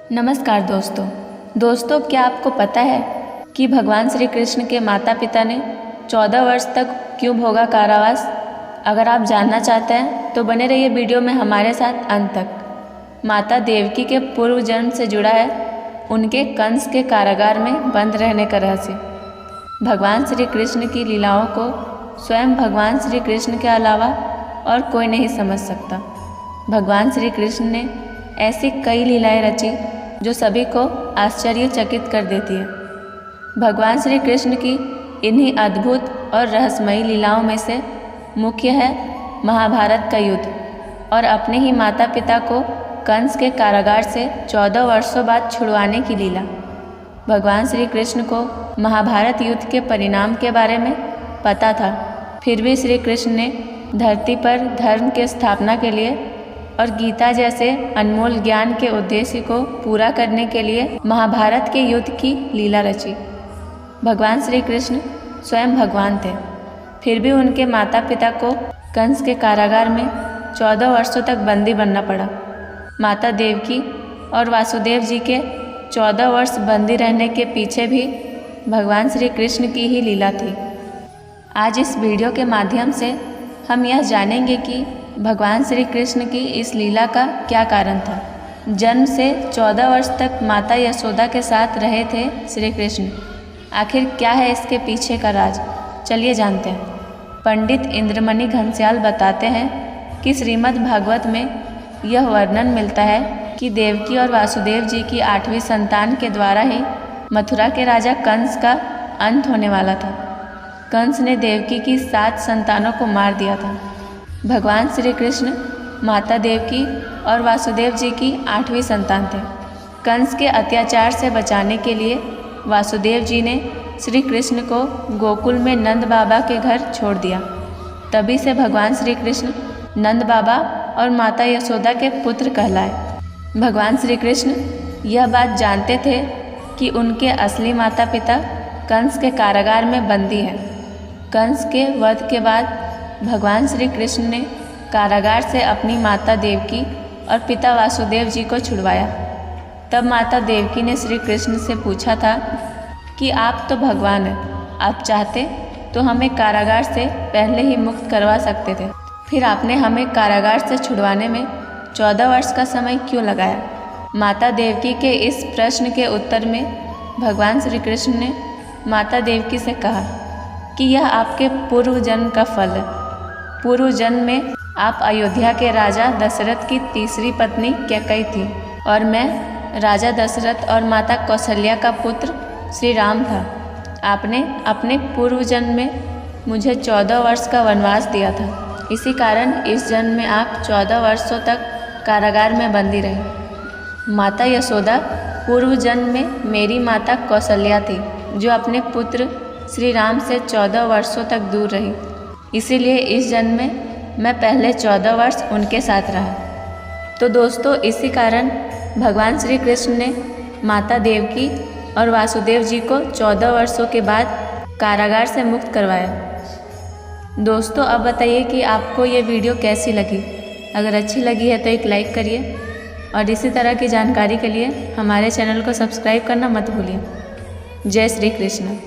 नमस्कार दोस्तों, क्या आपको पता है कि भगवान श्री कृष्ण के माता पिता ने 14 वर्ष तक क्यों भोगा कारावास? अगर आप जानना चाहते हैं तो बने रहिए वीडियो में हमारे साथ अंत तक। माता देवकी के पूर्व जन्म से जुड़ा है उनके कंस के कारागार में बंद रहने का रहस्य। भगवान श्री कृष्ण की लीलाओं को स्वयं भगवान श्री कृष्ण के अलावा और कोई नहीं समझ सकता। भगवान श्री कृष्ण ने ऐसी कई लीलाएं रची जो सभी को आश्चर्यचकित कर देती है। भगवान श्री कृष्ण की इन्हीं अद्भुत और रहस्यमयी लीलाओं में से मुख्य है महाभारत का युद्ध और अपने ही माता पिता को कंस के कारागार से 14 वर्षों बाद छुड़वाने की लीला। भगवान श्री कृष्ण को महाभारत युद्ध के परिणाम के बारे में पता था, फिर भी श्री कृष्ण ने धरती पर धर्म की स्थापना के लिए और गीता जैसे अनमोल ज्ञान के उद्देश्य को पूरा करने के लिए महाभारत के युद्ध की लीला रची। भगवान श्री कृष्ण स्वयं भगवान थे, फिर भी उनके माता पिता को कंस के कारागार में 14 वर्षों तक बंदी बनना पड़ा। माता देवकी और वासुदेव जी के 14 वर्ष बंदी रहने के पीछे भी भगवान श्री कृष्ण की ही लीला थी। आज इस वीडियो के माध्यम से हम यह जानेंगे कि भगवान श्री कृष्ण की इस लीला का क्या कारण था। जन्म से 14 वर्ष तक माता यशोदा के साथ रहे थे श्री कृष्ण। आखिर क्या है इसके पीछे का राज, चलिए जानते हैं। पंडित इंद्रमणि घनश्याल बताते हैं कि श्रीमद् भागवत में यह वर्णन मिलता है कि देवकी और वासुदेव जी की 8वीं संतान के द्वारा ही मथुरा के राजा कंस का अंत होने वाला था। कंस ने देवकी की 7 संतानों को मार दिया था। भगवान श्री कृष्ण माता देवकी और वासुदेव जी की 8वीं संतान थे। कंस के अत्याचार से बचाने के लिए वासुदेव जी ने श्री कृष्ण को गोकुल में नंद बाबा के घर छोड़ दिया। तभी से भगवान श्री कृष्ण नंद बाबा और माता यशोदा के पुत्र कहलाए। भगवान श्री कृष्ण यह बात जानते थे कि उनके असली माता पिता कंस के कारागार में बंदी हैं। कंस के वध के बाद भगवान श्री कृष्ण ने कारागार से अपनी माता देवकी और पिता वासुदेव जी को छुड़वाया। तब माता देवकी ने श्री कृष्ण से पूछा था कि आप तो भगवान हैं, आप चाहते तो हमें कारागार से पहले ही मुक्त करवा सकते थे, फिर आपने हमें कारागार से छुड़वाने में 14 वर्ष का समय क्यों लगाया? माता देवकी के इस प्रश्न के उत्तर में भगवान श्री कृष्ण ने माता देवकी से कहा कि यह आपके पूर्व जन्म का फल है। पूर्व जन्म में आप अयोध्या के राजा दशरथ की तीसरी पत्नी कैकेयी थी और मैं राजा दशरथ और माता कौशल्या का पुत्र श्री राम था। आपने अपने पूर्व जन्म में मुझे 14 वर्ष का वनवास दिया था। इसी कारण इस जन्म में आप 14 वर्षों तक कारागार में बंदी रही। माता यशोदा पूर्व जन्म में मेरी माता कौशल्या थी, जो अपने पुत्र श्री राम से 14 वर्षों तक दूर रही। इसीलिए इस जन्म में मैं पहले 14 वर्ष उनके साथ रहा। तो दोस्तों, इसी कारण भगवान श्री कृष्ण ने माता देवकी और वासुदेव जी को 14 वर्षों के बाद कारागार से मुक्त करवाया। दोस्तों, अब बताइए कि आपको ये वीडियो कैसी लगी। अगर अच्छी लगी है तो एक लाइक करिए और इसी तरह की जानकारी के लिए हमारे चैनल को सब्सक्राइब करना मत भूलिए। जय श्री कृष्ण।